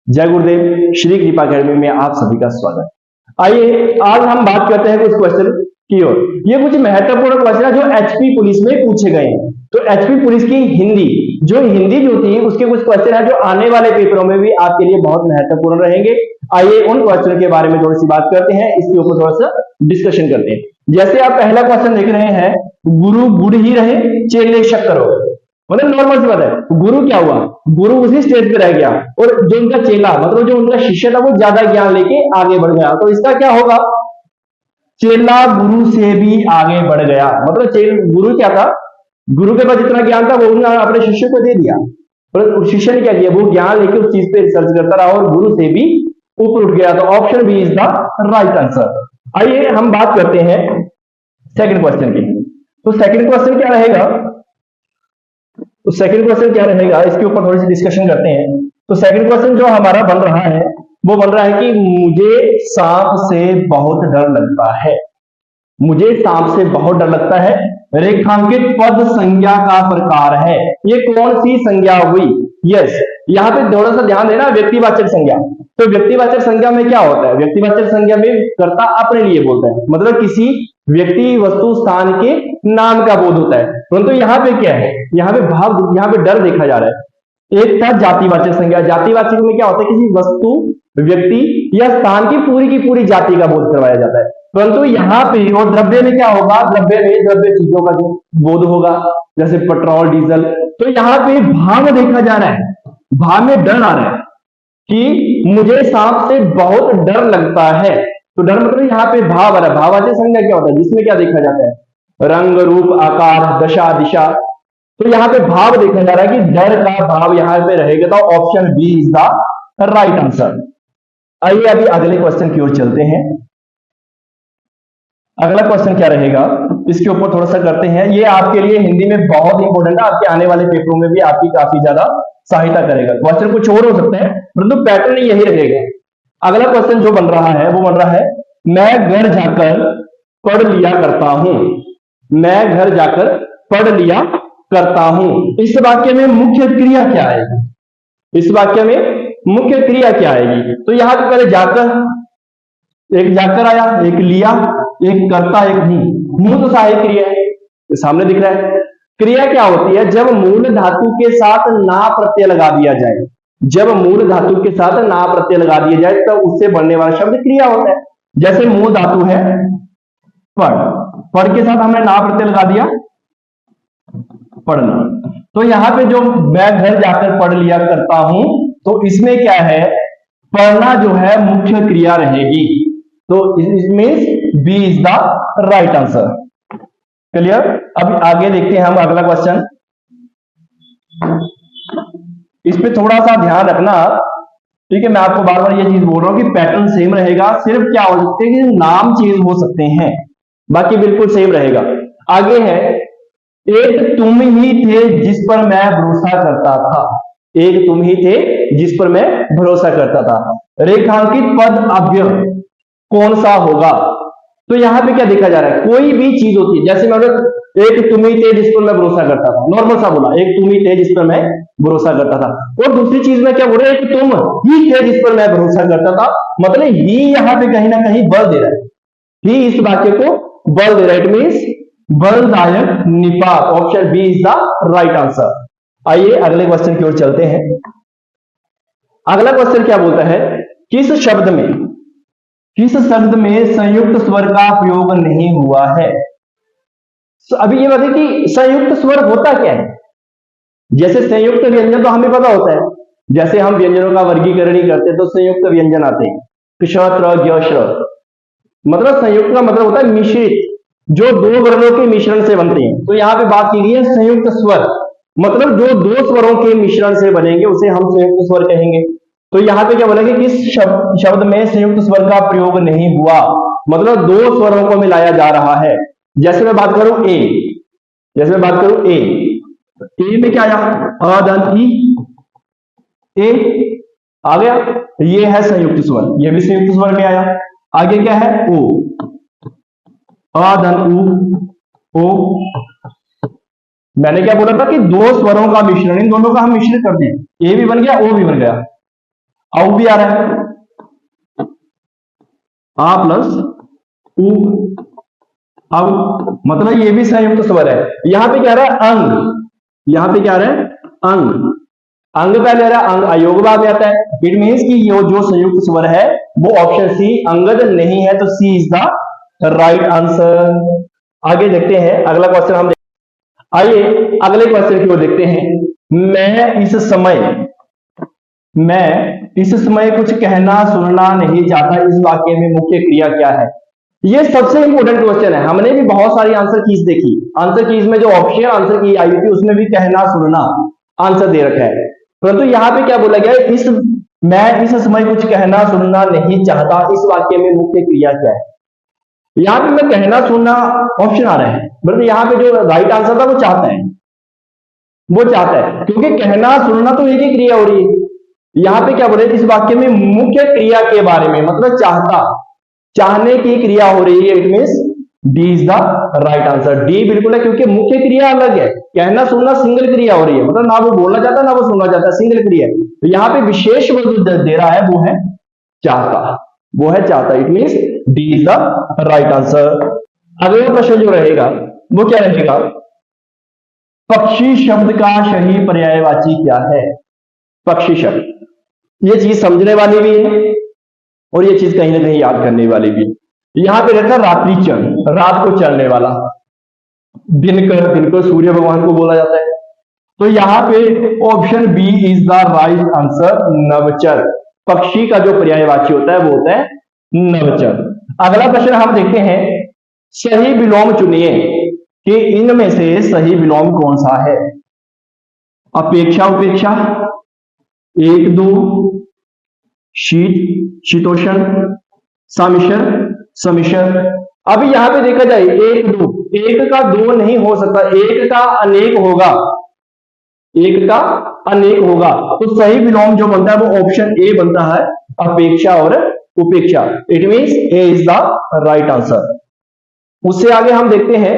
जय गुरुदेव। श्री कृपा अकेडमी में आप सभी का स्वागत। आइए आज हम बात करते हैं कुछ क्वेश्चन की ओर। ये कुछ महत्वपूर्ण क्वेश्चन है जो एचपी पुलिस में पूछे गए हैं। तो एचपी पुलिस की हिंदी जो थी उसके कुछ क्वेश्चन है जो आने वाले पेपरों में भी आपके लिए बहुत महत्वपूर्ण रहेंगे। आइए उन क्वेश्चन के बारे में थोड़ी सी बात करते हैं, इसके ऊपर थोड़ा सा डिस्कशन करते हैं। जैसे आप पहला क्वेश्चन देख रहे हैं, गुरु गुड़ ही रहे चेले शक्कर हो। मतलब नॉर्मल सी बात है, गुरु क्या हुआ, गुरु उसी स्टेज पे रह गया और जो उनका चेला मतलब जो उनका शिष्य था वो ज्यादा ज्ञान लेके आगे बढ़ गया। तो इसका क्या होगा, चेला गुरु से भी आगे बढ़ गया। मतलब गुरु क्या था, गुरु के पास जितना ज्ञान था वो उन्होंने अपने शिष्य को दे दिया, और शिष्य ने क्या किया, वो ज्ञान लेके उस चीज पे रिसर्च करता रहा और गुरु से भी ऊपर उठ गया। तो option B is the right answer. आइए हम बात करते हैं सेकंड क्वेश्चन की। तो सेकंड क्वेश्चन क्या रहेगा, इसके ऊपर थोड़ी सी डिस्कशन करते हैं। तो सेकंड क्वेश्चन जो हमारा बन रहा है वो बन रहा है कि मुझे सांप से बहुत डर लगता है। मुझे सांप से बहुत डर लगता है, रेखांकित पद संज्ञा का प्रकार है। ये कौन सी संज्ञा हुई? यस, यहाँ पे थोड़ा सा ध्यान देना, व्यक्तिवाचक संज्ञा। तो व्यक्तिवाचक संज्ञा में क्या होता है, व्यक्तिवाचक संज्ञा में कर्ता अपने लिए बोलता है, मतलब किसी व्यक्ति वस्तु स्थान के नाम का बोध होता है। परंतु यहाँ पे क्या है, यहाँ पे डर देखा जा रहा है। एक था जातिवाचक संज्ञा। जातिवाचक में क्या होता है, किसी वस्तु व्यक्ति या स्थान की पूरी जाति का बोध करवाया जाता है। परंतु यहाँ पे और द्रव्य में क्या होगा, द्रव्य चीजों का जो बोध होगा, जैसे पेट्रोल डीजल। तो यहाँ पे भाव देखा जा रहा है, भाव में डर आ रहा है कि मुझे सांप से बहुत डर लगता है। तो डर मतलब यहाँ पे भाव आ रहा है। भाववाचक संज्ञा क्या होता है, जिसमें क्या देखा जाता है, रंग रूप आकार दशा दिशा। तो यहाँ पे भाव देखा जा रहा है कि डर का भाव यहाँ पे रहेगा। तो option B is the right answer. आइए अभी अगले क्वेश्चन की ओर चलते हैं। अगला क्वेश्चन क्या रहेगा, इसके ऊपर थोड़ा सा करते हैं। ये आपके लिए हिंदी में बहुत इंपॉर्टेंट है, आपके आने वाले पेपरों में भी आपकी काफी ज्यादा सहायता करेगा। क्वेश्चन कुछ और हो सकता है परंतु पैटर्न यही रहेगा। अगला क्वेश्चन जो बन रहा है वो बन रहा है, मैं घर जाकर पढ़ लिया करता हूं। मैं घर जाकर पढ़ लिया करता हूं। इस वाक्य में मुख्य क्रिया क्या आएगी, इस वाक्य में मुख्य क्रिया क्या आएगी? तो यहां पे पहले जाकर, एक जाकर आया, एक लिया, एक करता, एक हूं तो सहायक क्रिया है, सामने दिख रहा है। क्रिया क्या होती है, जब मूल धातु के साथ ना प्रत्यय लगा दिया जाए। जब मूल धातु के साथ ना प्रत्यय लगा दिया जाए तब उससे बनने वाला शब्द क्रिया होता है। जैसे मूल धातु है पढ़, पढ़ के साथ हमने ना प्रत्यय लगा दिया पढ़ना। तो यहाँ पे जो मैं घर जाकर पढ़ लिया करता हूं, तो इसमें क्या है, पढ़ना जो है मुख्य क्रिया रहेगी। तो इसमें B is the right answer. Clear? अब आगे देखते हैं हम अगला क्वेश्चन। इस पे थोड़ा सा ध्यान रखना, ठीक है। मैं आपको बार बार ये चीज बोल रहा हूं कि पैटर्न सेम रहेगा, सिर्फ क्या हो सकते हैं कि नाम चेंज हो सकते हैं, बाकी बिल्कुल सेम रहेगा। आगे है, एक तुम ही थे जिस पर मैं भरोसा करता था। एक तुम ही थे जिस पर मैं भरोसा करता था। रेखांकित पद अव्यय कौन सा होगा? तो यहां पे क्या देखा जा रहा है, कोई भी चीज होती है, जैसे मैं एक तुम ही थे जिस पर मैं भरोसा करता था, नॉर्मल सा बोला, एक तुम ही थे जिस पर मैं भरोसा करता था। और दूसरी चीज में क्या बोल रहे हैं, एक तुम ही थे जिस पर मैं भरोसा करता था। मतलब ही यहां पे कहीं ना कहीं बल दे रहा है, ही इस वाक्य को बल दे रहा है। इट मींस बलदायक निपात। Option B is the right answer. आइए अगले क्वेश्चन की ओर चलते हैं। अगला क्वेश्चन क्या बोलता है, किस शब्द में संयुक्त स्वर का प्रयोग नहीं हुआ है? अभी ये बताइए कि संयुक्त स्वर होता क्या है। जैसे संयुक्त व्यंजन तो हमें पता होता है, जैसे हम व्यंजनों का वर्गीकरण ही करते हैं तो संयुक्त व्यंजन आते हैं, क्ष त्र ज्ञ श्र। मतलब संयुक्त का मतलब होता है मिश्रित, जो दो वर्णों के मिश्रण से बनते हैं। तो यहाँ पे बात की गई है संयुक्त स्वर, मतलब जो दो स्वरों के मिश्रण से बनेंगे उसे हम संयुक्त स्वर कहेंगे। तो यहाँ पे क्या बोलेंगे, किस शब्द में संयुक्त स्वर का प्रयोग नहीं हुआ, मतलब दो स्वरों को मिलाया जा रहा है। जैसे मैं बात करूं ए, ए में क्या आया, अदंत ई, ए आ गया, ये है संयुक्त स्वर, ये भी संयुक्त स्वर में आया। आगे क्या है, ओ, अदंत ओ। मैंने क्या बोला था कि दो स्वरों का मिश्रण, इन दोनों का हम मिश्रित कर दें, ए भी बन गया, ओ भी बन गया। औ भी आ रहा है, आ प्लस उ। अब मतलब ये भी संयुक्त स्वर है। यहां पे क्या रहा है अंग, यहां पे क्या रहा है अंग, अंग पहले आ रहा है, अंग अयोग बाद में आता है। इट मीन्स कि ये जो संयुक्त स्वर है वो ऑप्शन सी अंगद नहीं है, तो सी इज द राइट आंसर। आगे देखते हैं अगला क्वेश्चन हम आइए अगले क्वेश्चन की ओर देखते हैं। मैं इस समय कुछ कहना सुनना नहीं चाहता, इस वाक्य में मुख्य क्रिया क्या है? ये सबसे इंपॉर्टेंट क्वेश्चन है। हमने भी बहुत सारी आंसर कीज देखी, आंसर कीज में जो ऑप्शन आंसर की आई थी उसमें भी कहना सुनना आंसर दे रखा है, परंतु यहां पे क्या बोला गया है, मैं इस समय कुछ कहना सुनना नहीं चाहता, इस वाक्य में मुख्य क्रिया क्या है? यहां पे मैं कहना सुनना ऑप्शन आ रहा है, मतलब यहां पे जो राइट आंसर था वो चाहता है, वो चाहता है, क्योंकि कहना सुनना तो एक ही क्रिया हो रही है। यहां पे क्या बोले इस वाक्य में मुख्य क्रिया के बारे में, मतलब चाहता, चाहने की क्रिया हो रही है। It means D is the right answer, D बिल्कुल है, क्योंकि मुख्य क्रिया अलग है, कहना सुनना सिंगल क्रिया हो रही है, मतलब ना वो बोलना चाहता ना वो सुनना चाहता, सिंगल क्रिया। तो यहाँ पे विशेष वस्तु दे रहा है वो है चाहता, वो है चाहता। It means D is the right answer. अगला प्रश्न जो रहेगा वो क्या रहेगा, पक्षी शब्द का सही पर्यायवाची क्या है? पक्षी शब्द, ये चीज समझने वाली भी है और ये चीज कहीं ना कहीं याद करने वाली भी। यहां पे रहता है रात्रि चंद्र, रात को चलने वाला, दिनकर, दिनकर सूर्य भगवान को बोला जाता है। तो यहां पे option B is the right answer, नवचर। पक्षी का जो पर्यायवाची होता है वो होता है नवचर। अगला प्रश्न हम देखते हैं, सही विलोम चुनिए कि इनमें से सही विलोम कौन सा है? अपेक्षा उपेक्षा, एक दो, शीत शीतोष्ण, समिश्र समिश्र। अभी यहां पे देखा जाए एक दो, एक का दो नहीं हो सकता, एक का अनेक होगा, एक का अनेक होगा। तो सही विलोम जो बनता है वो ऑप्शन ए बनता है, अपेक्षा और उपेक्षा। It means A is the right answer. उससे आगे हम देखते हैं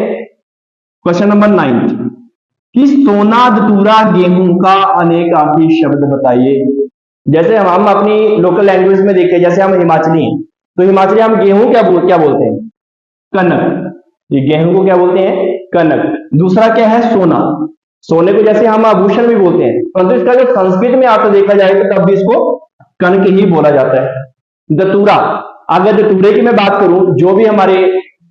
क्वेश्चन नंबर 9 कि सोना धतूरा गेहूं का अनेकार्थी शब्द बताइए। जैसे हम अपनी लोकल लैंग्वेज में देखें, जैसे हम हिमाचली हैं तो हिमाचली हम गेहूं क्या बोलते हैं? कनक। ये गेहूं को क्या बोलते हैं? कनक। दूसरा क्या है? सोना। सोने को जैसे हम आभूषण भी बोलते हैं, परंतु इसका जो संस्कृत में आता देखा जाए तो तब भी इसको कनक ही बोला जाता है। दतूरा, अगर दतूरे की मैं बात करूं, जो भी हमारे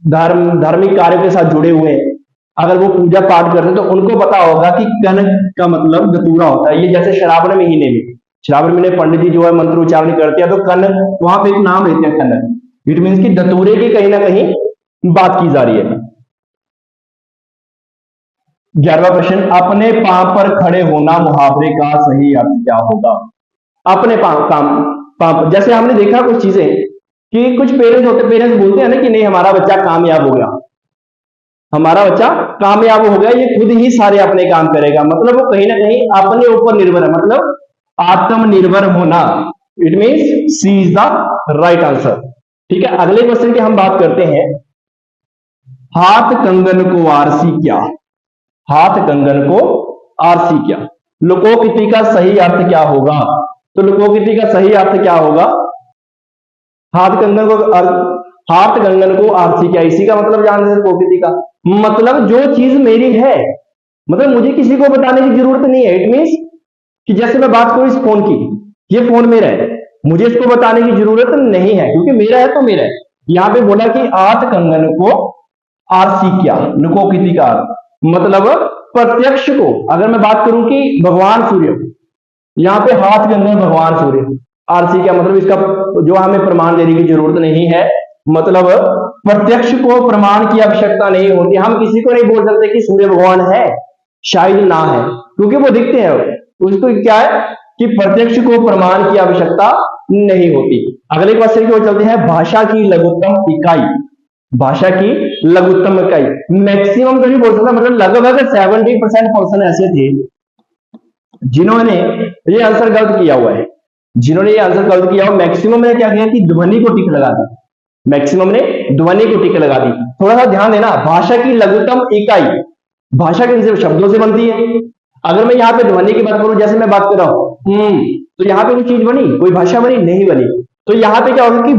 धार्मिक कार्यों के साथ जुड़े हुए हैं, अगर वो पूजा पाठ करते हैं तो उनको पता होगा कि कनक का मतलब दतूरा होता है। ये जैसे श्रावण महीने में, श्रावण महीने पंडित जी जो है मंत्र उच्चारण करते हैं तो कनक, वहां पे एक नाम लेते हैं कनक। इट मीन्स कि दतूरे की कहीं ना कहीं बात की जा रही है। 11वां प्रश्न, अपने पांव पर खड़े होना मुहावरे का सही अर्थ क्या होगा? अपने पांव, जैसे हमने देखा कुछ चीजें कि कुछ पेरेंट्स बोलते हैं ना कि नहीं हमारा बच्चा कामयाब हो गया, हमारा बच्चा कामयाब हो गया, ये खुद ही सारे अपने काम करेगा, मतलब वो कहीं ना कहीं अपने ऊपर निर्भर है, मतलब आत्मनिर्भर होना। It means C is the right answer. ठीक है, अगले क्वेश्चन की हम बात करते हैं, हाथ कंगन को आरसी क्या? हाथ कंगन को आरसी क्या? लोकोक्ति का सही अर्थ क्या होगा? तो लोकोक्ति का सही अर्थ क्या होगा? हाथ कंगन को आरसी क्या? इसी का मतलब जानते हैं लोकोक्ति का मतलब जो चीज मेरी है, मतलब मुझे किसी को बताने की जरूरत नहीं है। इट मीन्स कि जैसे मैं बात करूं इस फोन की, ये फोन मेरा है, मुझे इसको बताने की जरूरत नहीं है, क्योंकि मेरा है तो मेरा है। यहां पे बोला कि हाथ कंगन को आरसी क्या? लोकोक्ति का अर्थ मतलब प्रत्यक्ष को। अगर मैं बात करूं कि भगवान सूर्य, यहां पे हाथ कंगन भगवान सूर्य, आरसी क्या मतलब इसका जो हमें प्रमाण देने की जरूरत नहीं है, मतलब प्रत्यक्ष को प्रमाण की आवश्यकता नहीं होती। हम किसी को नहीं बोल सकते कि सूर्य भगवान है, शायद ना है, क्योंकि वो दिखते हैं। उसको क्या है कि प्रत्यक्ष को प्रमाण की आवश्यकता नहीं होती। अगले क्वेश्चन की ओर चलते हैं, भाषा की लघुत्तम इकाई। भाषा की लघुत्तम इकाई मैक्सिमम तो नहीं बोल सकता, मतलब लगभग 70% पर्सन ऐसे थे जिन्होंने ये आंसर गलत किया हुआ है, जिन्होंने ये आंसर गलत किया हुआ। मैक्सिमम ने क्या किया कि ध्वनि को टिक लगा दी, मैक्सिमम ने ध्वनि को टिक लगा दी। थोड़ा सा ध्यान देना, भाषा की लघुत्तम इकाई भाषा के शब्दों से बनती है। अगर मैं यहाँ पे ध्वनि की बात करूं, जैसे मैं बात कर रहा हूं तो यहाँ पे कोई चीज बनी, कोई भाषा बनी? नहीं बनी। तो यहाँ पे क्या होगा कि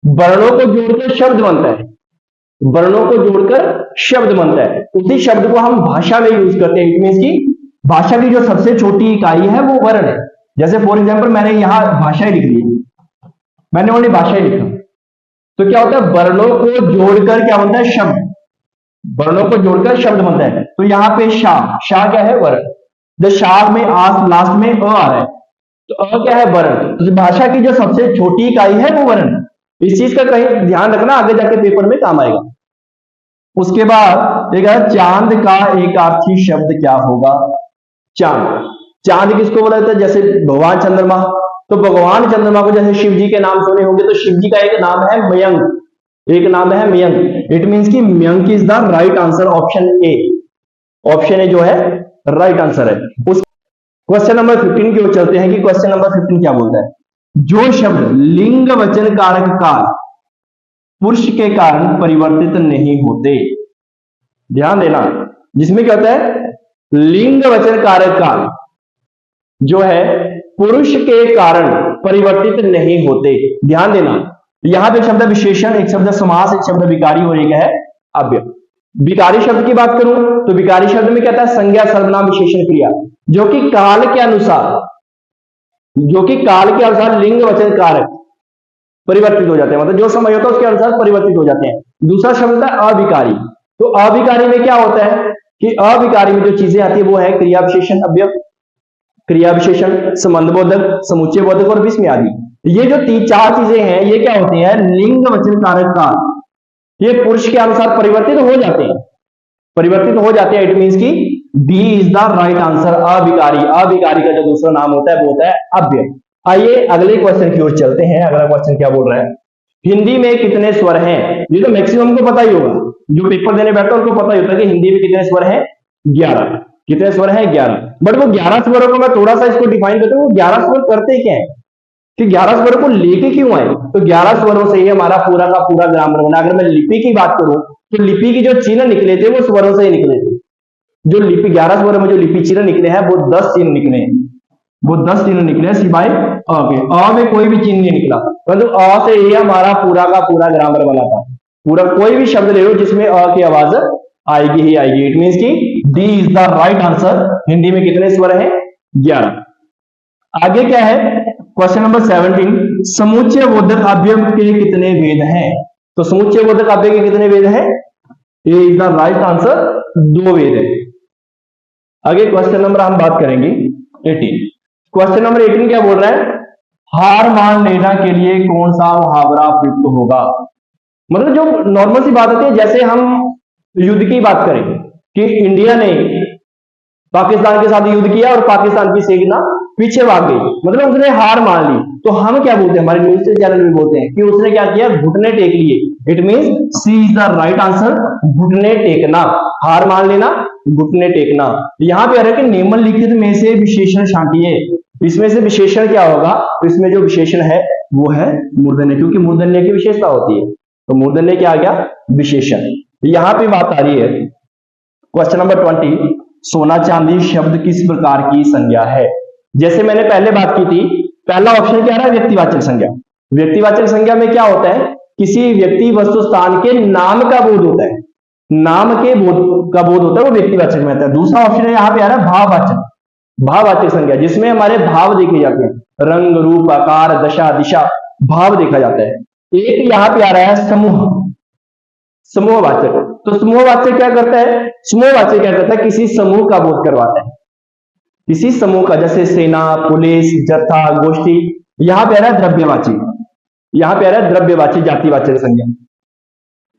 वर्णों को जोड़कर शब्द बनता है, वर्णों को जोड़कर शब्द बनता है। उसी शब्द को हम भाषा में यूज करते हैं। इट मींस की भाषा की जो सबसे छोटी इकाई है वो वर्ण है। जैसे फॉर एग्जाम्पल मैंने यहां भाषा ही लिख ली, मैंने ओनली भाषा ही लिखा, तो क्या होता है, वर्णों को जोड़कर क्या बनता है? शब्द। वर्णों को जोड़कर शब्द बनता है। तो यहाँ पे शाह क्या है? वर्ण। द शाह में आस लास्ट में अ आ रहा है, तो अ क्या है? वर्ण। तो भाषा की जो सबसे छोटी इकाई है वो वर्ण। इस चीज का कहीं ध्यान रखना, आगे जाके पेपर में काम आएगा। उसके बाद एक चांद का एक अर्थी शब्द क्या होगा? चांद। चांद किसको बोला जाता है? जैसे भगवान चंद्रमा, तो भगवान चंद्रमा को जैसे शिव जी के नाम सुने होंगे, तो शिव जी का एक नाम है मयंक, एक नाम है मयंक। इट मींस की Mayank is the right answer, option A. Option A जो है राइट आंसर है। उस क्वेश्चन नंबर 15 की ओर चलते हैं कि क्वेश्चन नंबर 15 क्या बोलता है? जो शब्द लिंग वचन कारक काल पुरुष के कारण परिवर्तित नहीं होते, ध्यान देना, जिसमें क्या होता है? लिंग वचन कारक काल जो है पुरुष के कारण परिवर्तित नहीं होते। ध्यान देना, यहां पे एक शब्द विशेषण, एक शब्द समास, एक शब्द विकारी और एक है अव्यय। विकारी शब्द की बात करूं तो विकारी शब्द में क्या था? संज्ञा, सर्वनाम, विशेषण, क्रिया, जो कि काल के अनुसार लिंग वचन कारक परिवर्तित हो जाते हैं, मतलब जो समय होता है उसके अनुसार परिवर्तित हो जाते हैं। दूसरा शब्द है अविकारी। तो अविकारी में क्या होता है कि अविकारी में जो चीजें आती है वो है क्रिया विशेषण, अव्यय, क्रिया विशेषण, संबंध बोधक, समुच्चय बोधक और विस्मय आदि। ये जो 3-4 चीजें हैं ये क्या होती है? लिंग वचन कारक काल, ये पुरुष के अनुसार परिवर्तित हो जाते हैं, इट मींस की D is the right answer, अविकारी। अविकारी का जो दूसरा नाम होता है वो होता है अव्यय। आइए अगले क्वेश्चन की ओर चलते हैं। अगला क्वेश्चन क्या बोल रहा है? हिंदी में कितने स्वर हैं? ये तो मैक्सिमम को पता ही होगा, जो पेपर देने बैठा उनको पता ही होता है कि हिंदी में कितने स्वर हैं? 11। कितने स्वर हैं? 11। बट वो 11 स्वरों को मैं थोड़ा सा इसको डिफाइन करता हूँ, वो 11 स्वर करते क्या है, कि 11 स्वरों को लेके क्यों आए? तो 11 स्वरों से ही हमारा पूरा का पूरा ग्रामर बना। अगर मैं लिपि की बात करूं तो लिपि की जो चिन्ह निकले थे वो स्वरों से ही निकले थे। जो लिपि 11 स्वरों में जो लिपि चिन्ह निकले हैं वो 10 चिन्ह निकले हैं, वो 10 चिन्ह निकले सिवाय अ के। अ में कोई भी चिन्ह नहीं निकला, परंतु अ से ही हमारा पूरा का पूरा ग्रामर बना था। पूरा कोई भी शब्द ले लो जिसमें अ की आवाज आएगी ही आएगी। इट मींस की D is the right answer. Hindi में कितने स्वर हैं? 11। आगे क्या है? क्वेश्चन नंबर 17, समुच्चय बोधक अव्यय के कितने भेद हैं? तो समुच्चय बोधक अव्यय के कितने भेद हैं? ए इज द राइट आंसर, 2 भेद है। आगे क्वेश्चन नंबर हम बात करेंगे 18। क्वेश्चन नंबर 18 क्या बोल रहा है? हार मान लेना के लिए कौन सा मुहावरा प्रयुक्त होगा? मतलब जो नॉर्मल सी बात होती है, जैसे हम युद्ध की बात करें कि इंडिया ने पाकिस्तान के साथ युद्ध किया और पाकिस्तान की सेना पीछे भाग गई, मतलब उसने हार मान ली, तो हम क्या बोलते हैं? हमारे न्यूज चैनल में बोलते हैं कि उसने क्या किया? घुटने टेक लिए। It means C is the right answer, घुटने टेकना। हार मान लेना, घुटने टेकना। यहां पे आ रहा है कि निम्नलिखित में से विशेषण छांटिए। इसमें से विशेषण क्या होगा? तो इसमें जो विशेषण है वो है मूर्धन्य, क्योंकि मूर्धन्य की विशेषता होती है, तो मूर्धन्य क्या आ गया? विशेषण। यहां पे बात आ रही है क्वेश्चन नंबर 20, सोना चांदी शब्द किस प्रकार की संज्ञा है? जैसे मैंने पहले बात की थी, पहला ऑप्शन क्या रहा? व्यक्तिवाचक संज्ञा। व्यक्तिवाचक संज्ञा में क्या होता है? किसी व्यक्ति वस्तु स्थान के नाम का बोध होता है, नाम के बोध का बोध होता है, वो व्यक्तिवाचक में आता है। दूसरा ऑप्शन है, यहां पे आ रहा है भाववाचक, भाववाचक संज्ञा, जिसमें हमारे भाव देखे जाते हैं, रंग, रूप, आकार, दशा, दिशा, भाव देखा जाता है। एक यहां पे आ रहा है समूह, समूहवाचक। तो समूहवाचक क्या करता है? समूहवाचक क्या करता है? किसी समूह का बोध करवाता है, किसी समूह का, जैसे सेना, पुलिस, जत्था, गोष्ठी। यहां पे आ रहा है द्रव्यवाची, यहां पे आ रहा है द्रव्यवाची, जातिवाचक संज्ञा।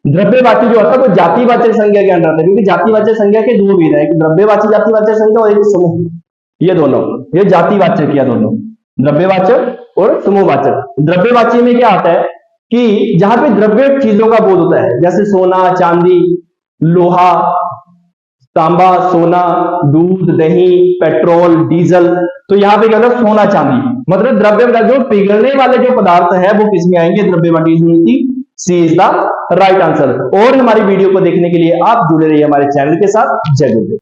द्रव्यवाची जो होता है वो जातिवाचक संज्ञा के अंदर आता है, क्योंकि जातिवाचक संज्ञा के 2 भेद है, द्रव्यवाची जातिवाचक संज्ञा और एक समूह, ये दोनों, ये जातिवाचक या दोनों, द्रव्यवाचक और समूहवाचक। द्रव्यवाची में क्या आता है कि जहां पे द्रव्य चीजों का बोध होता है, जैसे सोना, चांदी, लोहा, तांबा, सोना, दूध, दही, पेट्रोल, डीजल। तो यहाँ पे क्या होता है? सोना चांदी, मतलब द्रव्य जो पिघलने वाले जो पदार्थ है वो किसमें आएंगे? द्रव्यवाची में। सी इज द राइट आंसर। और हमारी वीडियो को देखने के लिए आप जुड़े रहिए हमारे चैनल के साथ। जय गुरु।